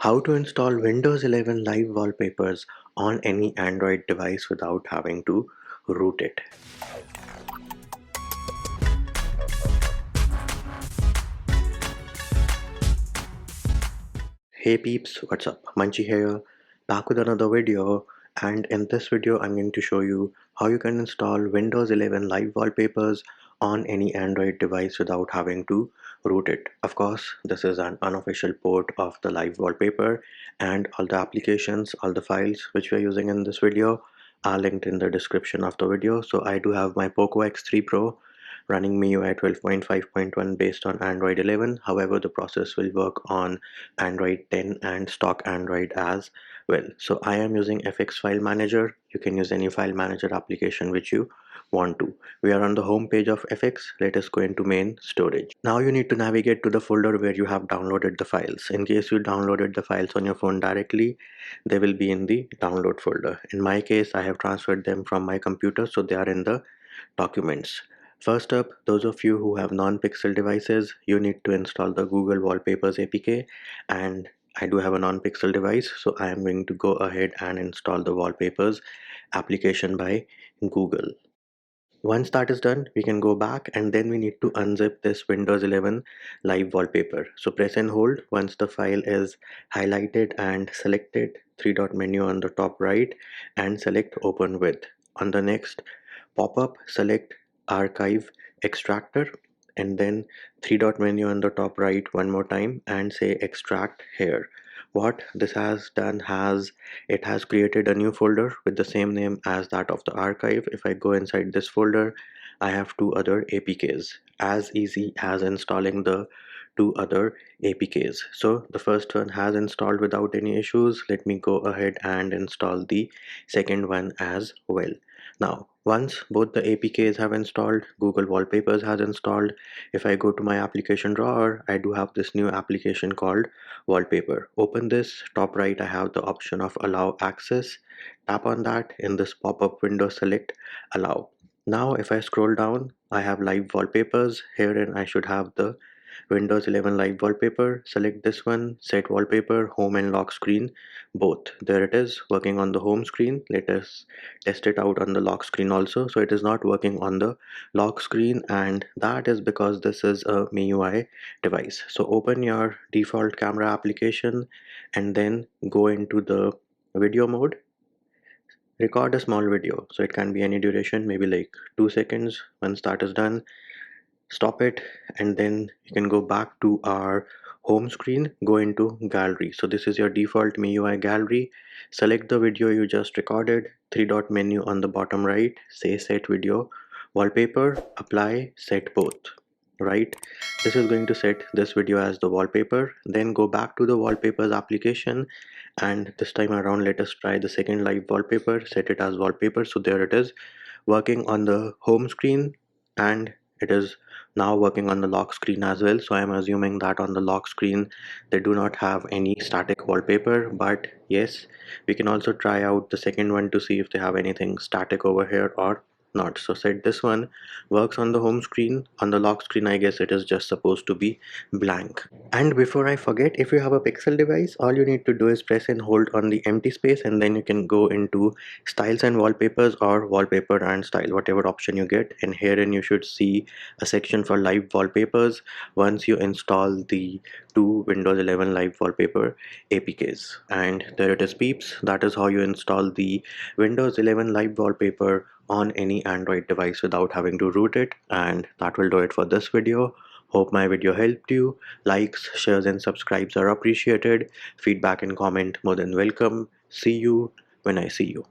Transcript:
How to install Windows 11 Live wallpapers on any Android device without having to root it. Hey peeps, what's up? Munchie here, back with another video, and in this video I'm going to show you how you can install Windows 11 Live wallpapers on any Android device without having to root it. Of course, this is an unofficial port of the Live wallpaper, and all the applications, all the files which we're using in this video are linked in the description of the video. So I do have my Poco X3 Pro running MIUI 12.5.1 based on Android 11. However, the process will work on Android 10 and stock Android as well. So I am using FX File Manager. You can use any file manager application which you want to. We are on the home page of FX. Let us go into main storage. Now you need to navigate to the folder where you have downloaded the files. In case you downloaded the files on your phone directly, they will be in the download folder. In my case, I have transferred them from my computer, so they are in the documents. First up, those of you who have non-Pixel devices, you need to install the Google Wallpapers APK, and I do have a non-Pixel device, so I am going to go ahead and install the Wallpapers application by Google. Once that is done, we can go back and then we need to unzip this Windows 11 Live wallpaper. So press and hold once the file is highlighted and selected, three-dot menu on the top right, and select Open With. On the next pop-up, select Archive Extractor, and then three-dot menu on the top right one more time and say Extract Here. What this has done it has created a new folder with the same name as that of the archive. If I go inside this folder, I have two other APKs, as easy as installing the two other APKs. So the first one has installed without any issues. Let me go ahead and install the second one as well. Now, once both the APKs have installed, Google Wallpapers has installed. If I go to my application drawer, I do have this new application called Wallpaper. Open this. Top right, I have the option of Allow Access. Tap on that. In this pop-up window, select Allow. Now, if I scroll down, I have Live Wallpapers. Herein, I should have the Windows 11 Live wallpaper. Select this one, set wallpaper, home and lock screen, both. There it is, working on the home screen. Let us test it out on the lock screen also. So it is not working on the lock screen, and that is because this is a MIUI device. So open your default camera application and then go into the video mode. Record a small video, so it can be any duration, maybe like 2 seconds. Once that is done, stop it, and then you can go back to our home screen, go into gallery. So this is your default MIUI gallery. Select the video you just recorded, three-dot menu on the bottom right, say set video wallpaper, apply, set both. Right, this is going to set this video as the wallpaper. Then go back to the wallpapers application, and this time around let us try the second live wallpaper, set it as wallpaper. So there it is, working on the home screen, and it is now working on the lock screen as well. So I'm assuming that on the lock screen they do not have any static wallpaper, but yes, we can also try out the second one to see if they have anything static over here or not. So set this one, works on the home screen. On the lock screen, I guess it is just supposed to be blank. And before I forget, if you have a Pixel device, all you need to do is press and hold on the empty space, and then you can go into styles and wallpapers, or wallpaper and style, whatever option you get. And herein you should see a section for live wallpapers once you install the two Windows 11 live wallpaper APKs. And there it is, peeps. That is how you install the Windows 11 live wallpaper on any Android device without having to root it. And that will do it for this video. Hope my video helped you. Likes, shares and subscribes are appreciated. Feedback and comment more than welcome. See you when I see you.